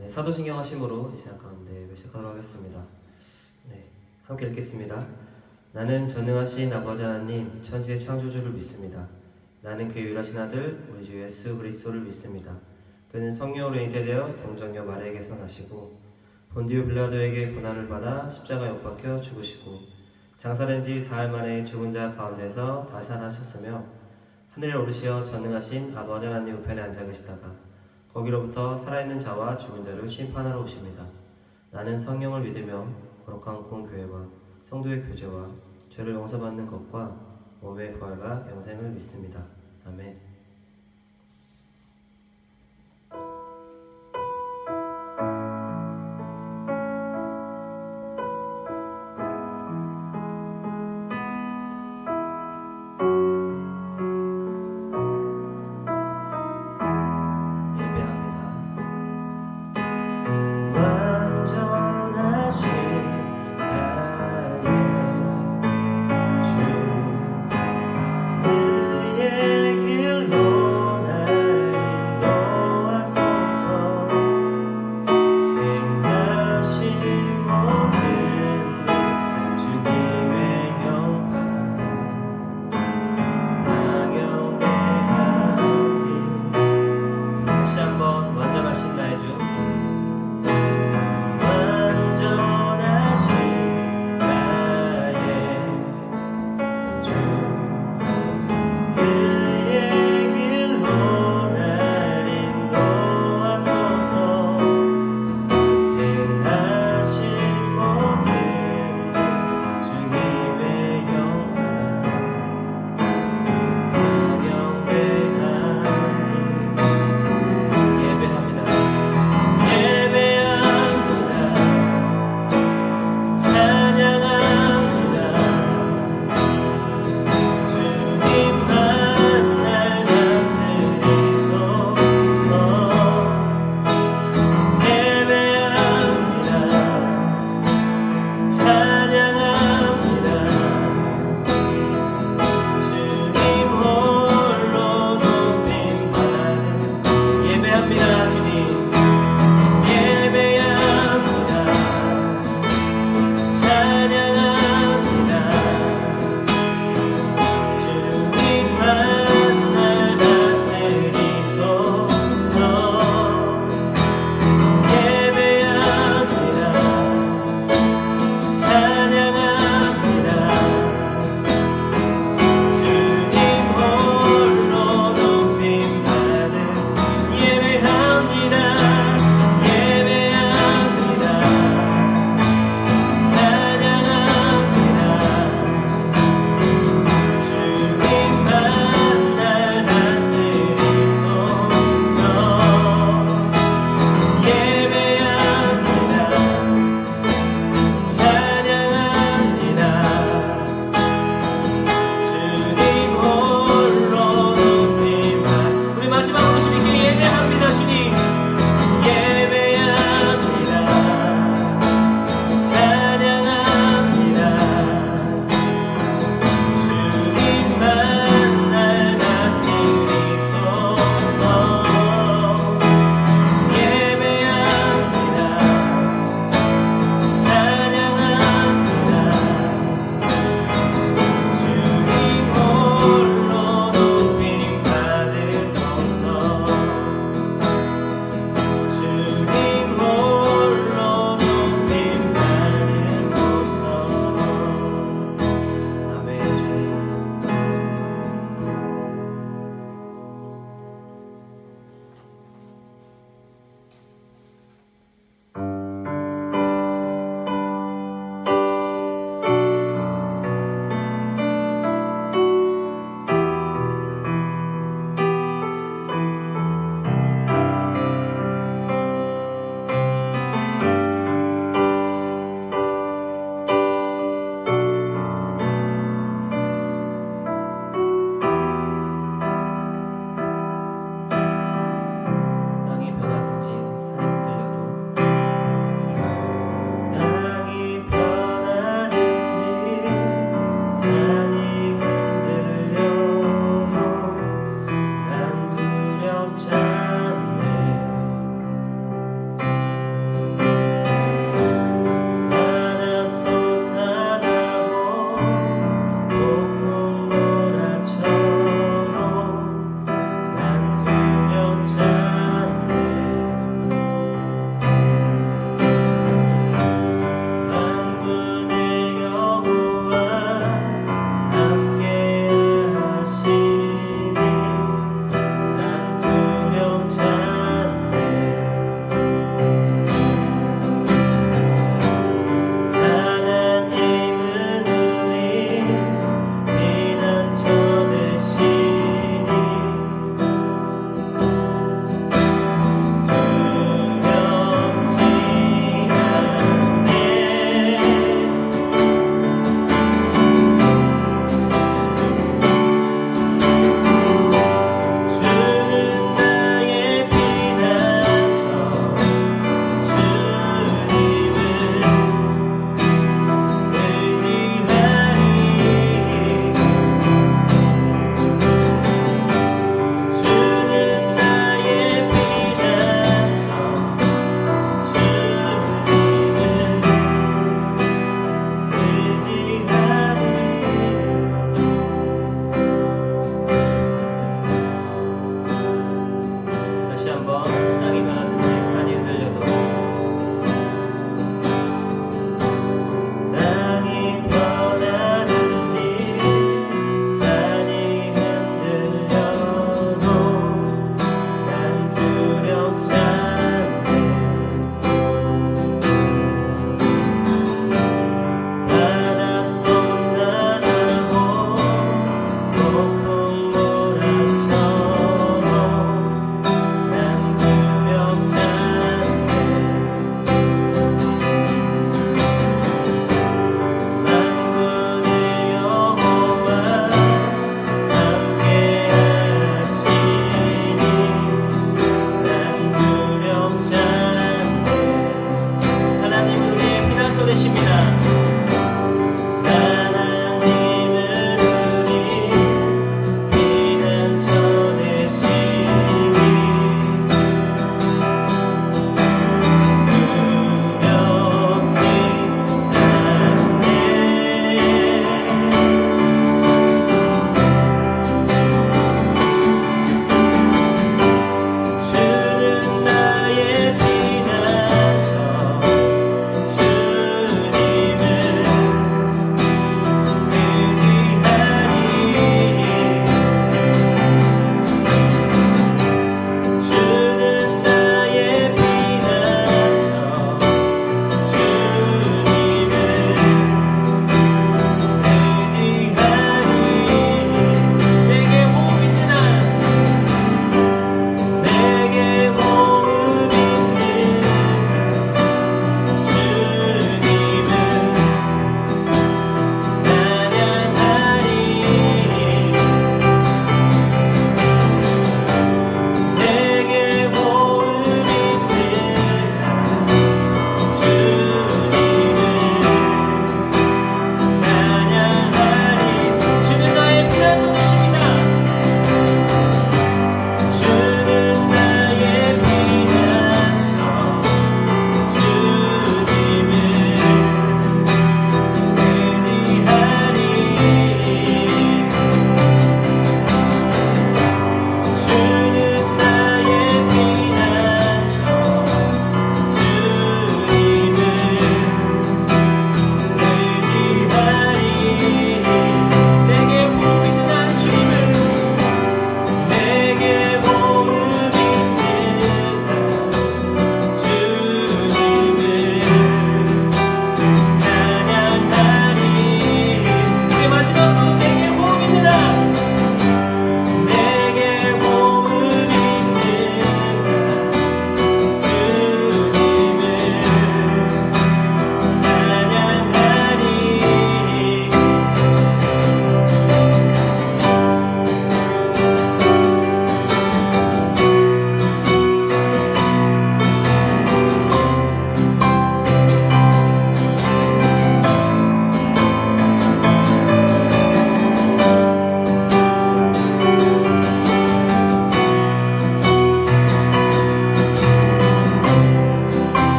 네, 사도신경 하심으로 이 시간 가운데 시작하도록 하겠습니다. 네, 함께 읽겠습니다. 나는 전능하신 아버지 하나님 천지의 창조주를 믿습니다. 나는 그 유일하신 아들 우리 주 예수 그리스도를 믿습니다. 그는 성령으로 잉태되어 동정녀 마리아에게서 나시고 본디오 빌라도에게 고난을 받아 십자가에 못 박혀 죽으시고 장사된 지 사흘 만에 죽은 자 가운데서 다시 살아나셨으며 하늘에 오르시어 전능하신 아버지 하나님 우편에 앉아 계시다가 거기로부터 살아있는 자와 죽은 자를 심판하러 오십니다. 나는 성령을 믿으며 거룩한 공교회와 성도의 교제와 죄를 용서받는 것과 몸의 부활과 영생을 믿습니다. 아멘. 예배합니다.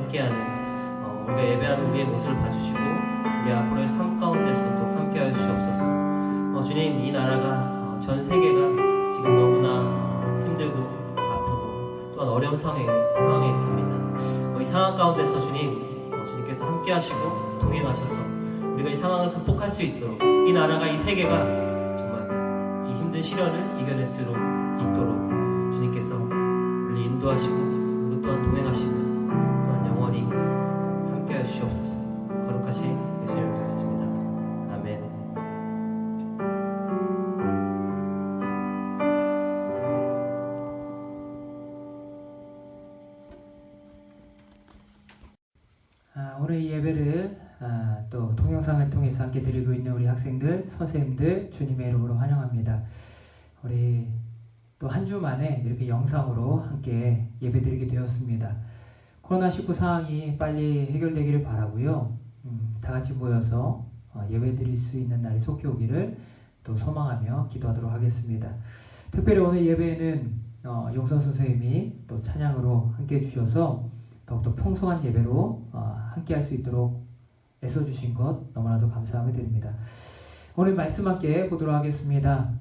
함께하는 우리가 예배하는 우리의 모습을 봐주시고 우리 앞으로의 삶 가운데서도 함께하여 주시옵소서. 주님, 이 나라가 전 세계가 지금 너무나 힘들고 아프고 또한 어려운 상황에 있습니다. 이 상황 가운데서 주님께서 함께하시고 동행하셔서 우리가 이 상황을 극복할 수 있도록, 이 나라가, 이 세계가 정말 이 힘든 시련을 이겨낼 수 있도록 주님께서 우리 인도하시고 우리 또한 동행하시고 또한 영원히 함께하여 주시옵소서. 거룩하신 예수님 이름으로 드렸습니다. 아멘. 오늘 이 예배를 또 동영상을 통해서 함께 드리고 있는 우리 학생들, 선생님들 주님의 이름으로 환영합니다. 우리 또 한 주 만에 이렇게 영상으로 함께 예배 드리게 되었습니다. 코로나19 상황이 빨리 해결되기를 바라고요. 다 같이 모여서 예배 드릴 수 있는 날이 속히 오기를 또 소망하며 기도하도록 하겠습니다. 특별히 오늘 예배에는 용선 선생님이 또 찬양으로 함께 해주셔서 더욱더 풍성한 예배로 함께 할 수 있도록 애써주신 것 너무나도 감사함을 드립니다. 오늘 말씀 함께 보도록 하겠습니다.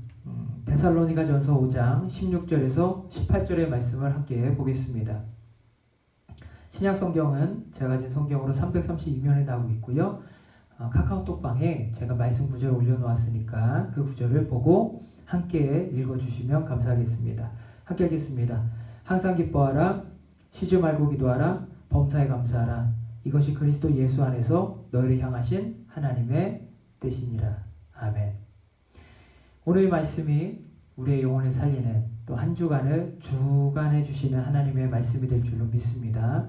데살로니가전서 5장 16절에서 18절의 말씀을 함께 보겠습니다. 신약 성경은 제가 가진 성경으로 332면에 나오고 있고요. 카카오톡방에 제가 말씀 구절을 올려놓았으니까 그 구절을 보고 함께 읽어주시면 감사하겠습니다. 함께 하겠습니다. 항상 기뻐하라, 쉬지 말고 기도하라, 범사에 감사하라. 이것이 그리스도 예수 안에서 너희를 향하신 하나님의 뜻이니라. 아멘. 오늘의 말씀이 우리의 영혼을 살리는 또 한 주간을 주관해 주시는 하나님의 말씀이 될 줄로 믿습니다.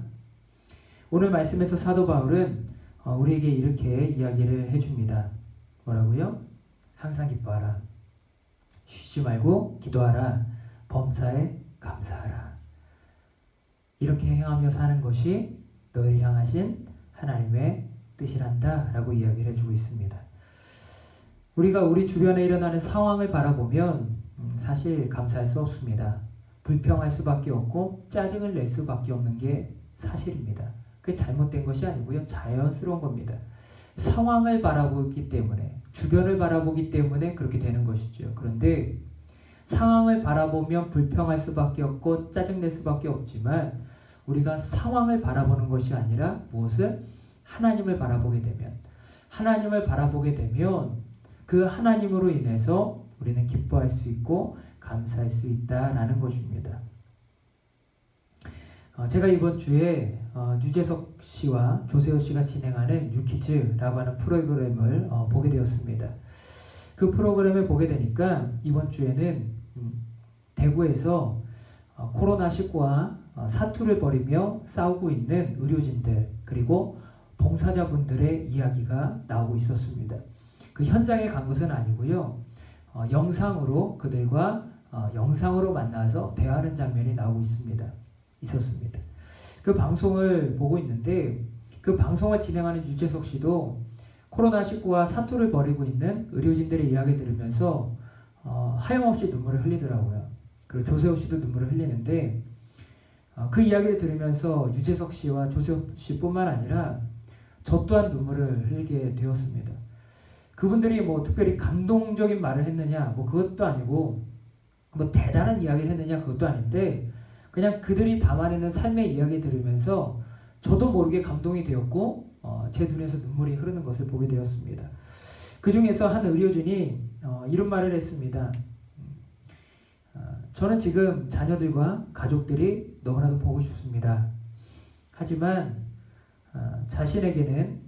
오늘 말씀에서 사도 바울은 우리에게 이렇게 이야기를 해줍니다. 뭐라고요? 항상 기뻐하라, 쉬지 말고 기도하라, 범사에 감사하라. 이렇게 행하며 사는 것이 너희를 향하신 하나님의 뜻이란다 라고 이야기를 해주고 있습니다. 우리가 우리 주변에 일어나는 상황을 바라보면 사실 감사할 수 없습니다. 불평할 수밖에 없고 짜증을 낼 수밖에 없는 게 사실입니다. 그게 잘못된 것이 아니고요, 자연스러운 겁니다. 상황을 바라보기 때문에, 주변을 바라보기 때문에 그렇게 되는 것이죠. 그런데 상황을 바라보면 불평할 수밖에 없고 짜증낼 수밖에 없지만 우리가 상황을 바라보는 것이 아니라 무엇을? 하나님을 바라보게 되면 그 하나님으로 인해서 우리는 기뻐할 수 있고 감사할 수 있다라는 것입니다. 제가 이번 주에 유재석 씨와 조세호 씨가 진행하는 뉴키즈라고 하는 프로그램을 보게 되었습니다. 그 프로그램을 보게 되니까 이번 주에는 대구에서 코로나19와 사투를 벌이며 싸우고 있는 의료진들 그리고 봉사자분들의 이야기가 나오고 있었습니다. 그 현장에 간 것은 아니고요. 영상으로 그들과 영상으로 만나서 대화하는 장면이 나오고 있었습니다. 그 방송을 보고 있는데 그 방송을 진행하는 유재석 씨도 코로나19와 사투를 벌이고 있는 의료진들의 이야기를 들으면서 하염없이 눈물을 흘리더라고요. 그리고 조세호 씨도 눈물을 흘리는데 그 이야기를 들으면서 유재석 씨와 조세호 씨뿐만 아니라 저 또한 눈물을 흘리게 되었습니다. 그분들이 뭐 특별히 감동적인 말을 했느냐 뭐 그것도 아니고 뭐 대단한 이야기를 했느냐 그것도 아닌데 그냥 그들이 담아내는 삶의 이야기 들으면서 저도 모르게 감동이 되었고 제 눈에서 눈물이 흐르는 것을 보게 되었습니다. 그 중에서 한 의료진이 이런 말을 했습니다. 저는 지금 자녀들과 가족들이 너무나도 보고 싶습니다. 하지만 자신에게는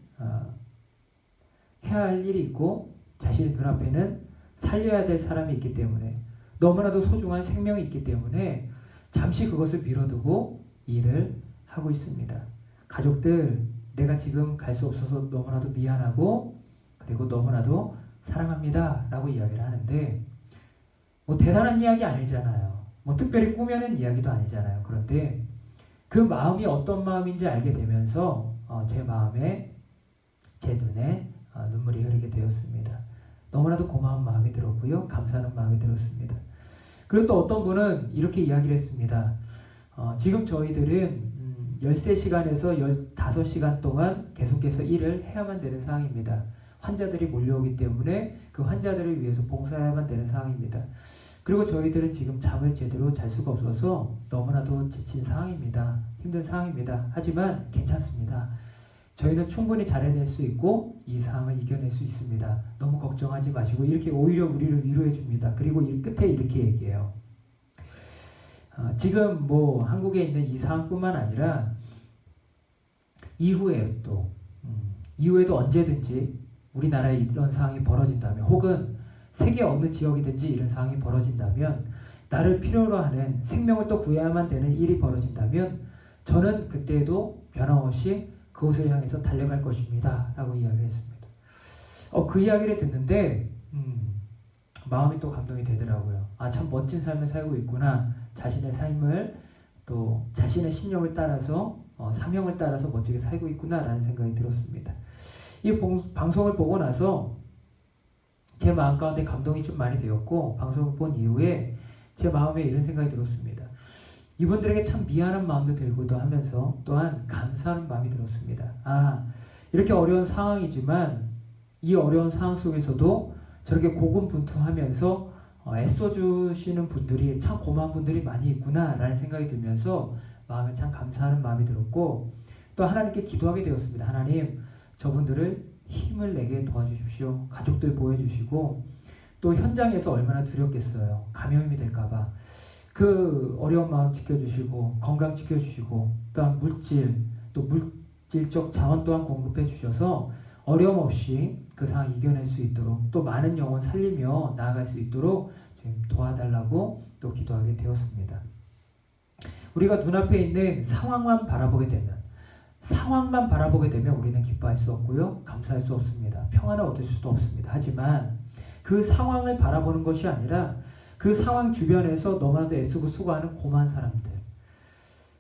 해야 할 일이 있고 자신의 눈앞에는 살려야 될 사람이 있기 때문에 너무나도 소중한 생명이 있기 때문에 잠시 그것을 미뤄두고 일을 하고 있습니다. 가족들, 내가 지금 갈 수 없어서 너무나도 미안하고 그리고 너무나도 사랑합니다 라고 이야기를 하는데 뭐 대단한 이야기 아니잖아요. 뭐 특별히 꾸며낸 이야기도 아니잖아요. 그런데 그 마음이 어떤 마음인지 알게 되면서 제 마음에, 제 눈에 눈물이 흐르게 되었습니다. 너무나도 고마운 마음이 들었고요. 감사하는 마음이 들었습니다. 그리고 또 어떤 분은 이렇게 이야기를 했습니다. 지금 저희들은 13시간에서 15시간 동안 계속해서 일을 해야만 되는 상황입니다. 환자들이 몰려오기 때문에 그 환자들을 위해서 봉사해야만 되는 상황입니다. 그리고 저희들은 지금 잠을 제대로 잘 수가 없어서 너무나도 지친 상황입니다. 힘든 상황입니다. 하지만 괜찮습니다. 저희는 충분히 잘 해낼 수 있고 이 상황을 이겨낼 수 있습니다. 너무 걱정하지 마시고 이렇게 오히려 우리를 위로해 줍니다. 그리고 이 끝에 이렇게 얘기해요. 지금 뭐 한국에 있는 이 상황뿐만 아니라 이후에도 언제든지 우리나라에 이런 상황이 벌어진다면 혹은 세계 어느 지역이든지 이런 상황이 벌어진다면 나를 필요로 하는 생명을 또 구해야만 되는 일이 벌어진다면 저는 그때에도 변함없이 그곳을 향해서 달려갈 것입니다. 라고 이야기를 했습니다. 그 이야기를 듣는데 마음이 또 감동이 되더라고요. 참 멋진 삶을 살고 있구나. 자신의 삶을 또 자신의 신념을 따라서 사명을 따라서 멋지게 살고 있구나 라는 생각이 들었습니다. 이 방송을 보고 나서 제 마음 가운데 감동이 좀 많이 되었고 방송을 본 이후에 제 마음에 이런 생각이 들었습니다. 이분들에게 참 미안한 마음도 들기도 하면서 또한 감사하는 마음이 들었습니다. 이렇게 어려운 상황이지만 이 어려운 상황 속에서도 저렇게 고군분투하면서 애써주시는 분들이 참 고마운 분들이 많이 있구나 라는 생각이 들면서 마음에 참 감사하는 마음이 들었고 또 하나님께 기도하게 되었습니다. 하나님 저분들을 힘을 내게 도와주십시오. 가족들 보여주시고 또 현장에서 얼마나 두렵겠어요. 감염이 될까봐 그 어려운 마음 지켜주시고 건강 지켜주시고 또한 물질적 자원 또한 공급해 주셔서 어려움 없이 그 상황 이겨낼 수 있도록 또 많은 영혼 살리며 나아갈 수 있도록 좀 도와달라고 또 기도하게 되었습니다. 우리가 눈앞에 있는 상황만 바라보게 되면 우리는 기뻐할 수 없고요. 감사할 수 없습니다. 평안을 얻을 수도 없습니다. 하지만 그 상황을 바라보는 것이 아니라 그 상황 주변에서 너무나도 애쓰고 수고하는 고마운 사람들,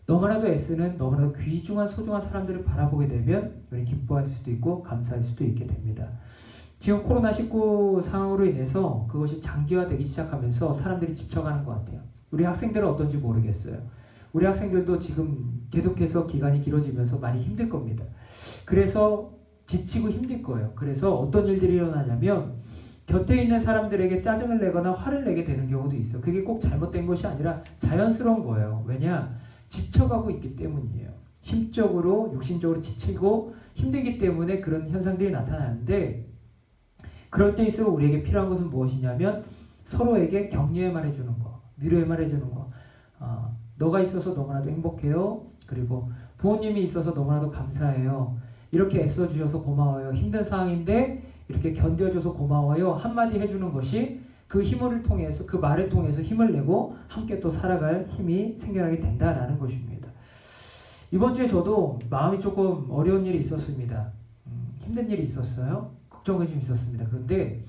너무나도 애쓰는 너무나도 귀중한 소중한 사람들을 바라보게 되면 우리는 기뻐할 수도 있고 감사할 수도 있게 됩니다. 지금 코로나19 상황으로 인해서 그것이 장기화되기 시작하면서 사람들이 지쳐가는 것 같아요. 우리 학생들은 어떤지 모르겠어요. 우리 학생들도 지금 계속해서 기간이 길어지면서 많이 힘들 겁니다. 그래서 지치고 힘들 거예요. 그래서 어떤 일들이 일어나냐면 곁에 있는 사람들에게 짜증을 내거나 화를 내게 되는 경우도 있어요. 그게 꼭 잘못된 것이 아니라 자연스러운 거예요. 왜냐? 지쳐가고 있기 때문이에요. 심적으로, 육신적으로 지치고 힘들기 때문에 그런 현상들이 나타나는데 그럴 때일수록 우리에게 필요한 것은 무엇이냐면 서로에게 격려의 말 해주는 거, 위로의 말 해주는 거. 너가 있어서 너무나도 행복해요. 그리고 부모님이 있어서 너무나도 감사해요. 이렇게 애써주셔서 고마워요. 힘든 상황인데 이렇게 견뎌줘서 고마워요. 한마디 해주는 것이 그 힘을 통해서 그 말을 통해서 힘을 내고 함께 또 살아갈 힘이 생겨나게 된다라는 것입니다. 이번 주에 저도 마음이 조금 어려운 일이 있었습니다. 힘든 일이 있었어요. 걱정이 좀 있었습니다. 그런데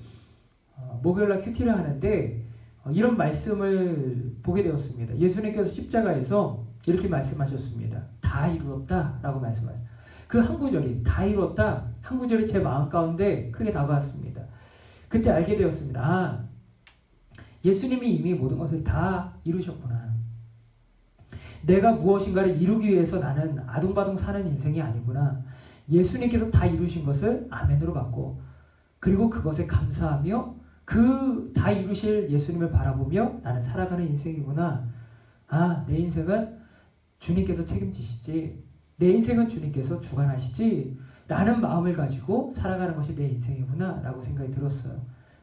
목요일날 큐티를 하는데 이런 말씀을 보게 되었습니다. 예수님께서 십자가에서 이렇게 말씀하셨습니다. 다 이루었다 라고 말씀하셨습니다. 그 한 구절이 다 이루었다 한 구절이 제 마음 가운데 크게 다가왔습니다. 그때 알게 되었습니다. 예수님이 이미 모든 것을 다 이루셨구나. 내가 무엇인가를 이루기 위해서 나는 아둥바둥 사는 인생이 아니구나. 예수님께서 다 이루신 것을 아멘으로 받고 그리고 그것에 감사하며 그 다 이루실 예수님을 바라보며 나는 살아가는 인생이구나. 내 인생은 주님께서 책임지시지. 내 인생은 주님께서 주관하시지. 라는 마음을 가지고 살아가는 것이 내 인생이구나 라고 생각이 들었어요.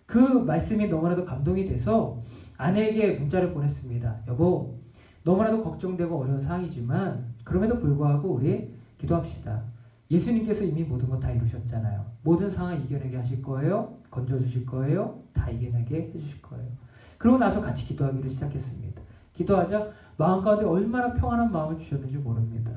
그 말씀이 너무나도 감동이 돼서 아내에게 문자를 보냈습니다. 여보, 너무나도 걱정되고 어려운 상황이지만 그럼에도 불구하고 우리 기도합시다. 예수님께서 이미 모든 것 다 이루셨잖아요. 모든 상황 이겨내게 하실 거예요. 건져주실 거예요. 다 이겨내게 해주실 거예요. 그러고 나서 같이 기도하기를 시작했습니다. 기도하자 마음 가운데 얼마나 평안한 마음을 주셨는지 모릅니다.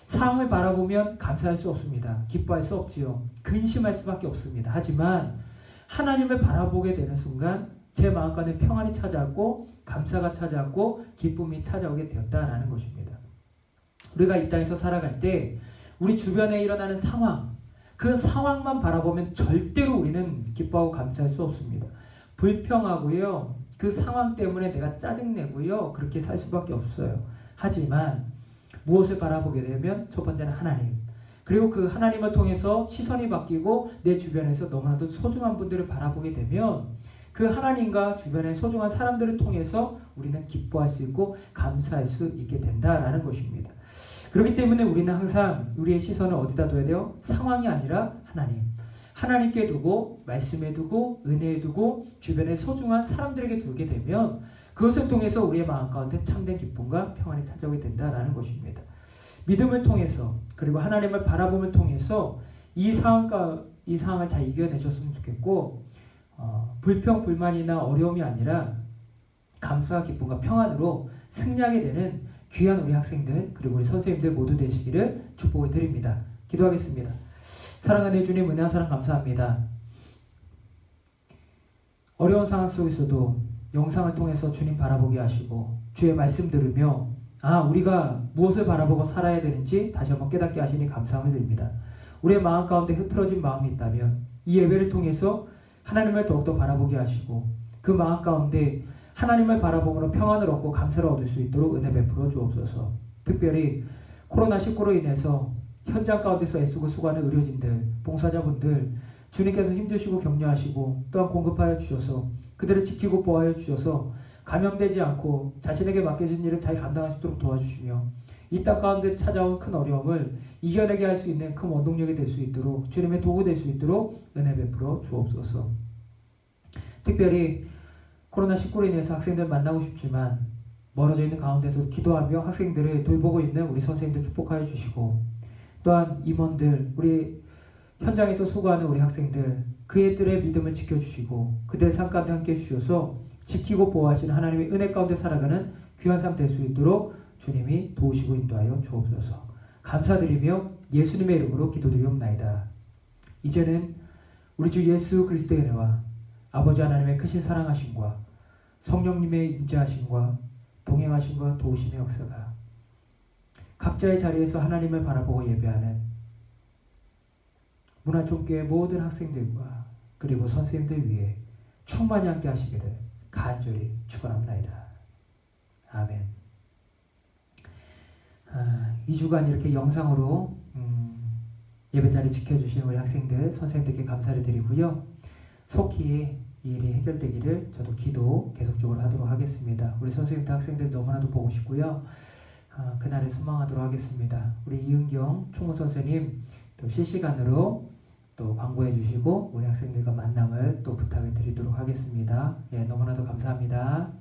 상황을 바라보면 감사할 수 없습니다. 기뻐할 수 없지요. 근심할 수밖에 없습니다. 하지만 하나님을 바라보게 되는 순간 제 마음 가운데 평안이 찾아왔고 감사가 찾아왔고 기쁨이 찾아오게 되었다라는 것입니다. 우리가 이 땅에서 살아갈 때 우리 주변에 일어나는 상황, 그 상황만 바라보면 절대로 우리는 기뻐하고 감사할 수 없습니다. 불평하고요. 그 상황 때문에 내가 짜증내고요. 그렇게 살 수밖에 없어요. 하지만 무엇을 바라보게 되면 첫 번째는 하나님. 그리고 그 하나님을 통해서 시선이 바뀌고 내 주변에서 너무나도 소중한 분들을 바라보게 되면 그 하나님과 주변의 소중한 사람들을 통해서 우리는 기뻐할 수 있고 감사할 수 있게 된다라는 것입니다. 그렇기 때문에 우리는 항상 우리의 시선을 어디다 둬야 돼요? 상황이 아니라 하나님. 하나님께 두고 말씀에 두고 은혜에 두고 주변의 소중한 사람들에게 두게 되면 그것을 통해서 우리의 마음 가운데 참된 기쁨과 평안이 찾아오게 된다라는 것입니다. 믿음을 통해서 그리고 하나님을 바라봄을 통해서 이 상황을 잘 이겨내셨으면 좋겠고 불평 불만이나 어려움이 아니라 감사와 기쁨과 평안으로 승리하게 되는 귀한 우리 학생들 그리고 우리 선생님들 모두 되시기를 축복을 드립니다. 기도하겠습니다. 사랑하는 주님 은혜와 사랑 감사합니다. 어려운 상황 속에서도 영상을 통해서 주님 바라보게 하시고 주의 말씀 들으며 우리가 무엇을 바라보고 살아야 되는지 다시 한번 깨닫게 하시니 감사함을 드립니다. 우리의 마음 가운데 흐트러진 마음이 있다면 이 예배를 통해서 하나님을 더욱더 바라보게 하시고 그 마음 가운데 하나님을 바라봄으로 평안을 얻고 감사를 얻을 수 있도록 은혜 베풀어 주옵소서. 특별히 코로나19로 인해서 현장 가운데서 애쓰고 수고하는 의료진들, 봉사자분들 주님께서 힘주시고 격려하시고 또한 공급하여 주셔서 그들을 지키고 보호하여 주셔서 감염되지 않고 자신에게 맡겨진 일을 잘 감당할 수 있도록 도와주시며 이 땅 가운데 찾아온 큰 어려움을 이겨내게 할 수 있는 큰 원동력이 될 수 있도록 주님의 도구 될 수 있도록 은혜 베풀어 주옵소서. 특별히 코로나19로 인해서 학생들 만나고 싶지만 멀어져 있는 가운데서 기도하며 학생들을 돌보고 있는 우리 선생님들 축복하여 주시고 또한 임원들 우리 현장에서 수고하는 우리 학생들 그들의 믿음을 지켜주시고 그들의 삶 가운데 함께 해주셔서 지키고 보호하시는 하나님의 은혜 가운데 살아가는 귀한 삶 될 수 있도록 주님이 도우시고 인도하여 주옵소서. 감사드리며 예수님의 이름으로 기도드리옵나이다. 이제는 우리 주 예수 그리스도의 은혜와 아버지 하나님의 크신 사랑하심과 성령님의 임재하심과 동행하심과 도우심의 역사가 각자의 자리에서 하나님을 바라보고 예배하는 문화총교의 모든 학생들과 그리고 선생님들 위해 충만히 함께 하시기를 간절히 축원합나이다. 아멘. 2주간 이렇게 영상으로 예배 자리 지켜주신 우리 학생들, 선생님들께 감사를 드리고요. 속히 이 일이 해결되기를 저도 기도 계속적으로 하도록 하겠습니다. 우리 선생님들, 학생들 너무나도 보고 싶고요. 그날을 소망하도록 하겠습니다. 우리 이은경 총무 선생님 또 실시간으로 또 광고해 주시고 우리 학생들과 만남을 또 부탁을 드리도록 하겠습니다. 너무나도 감사합니다.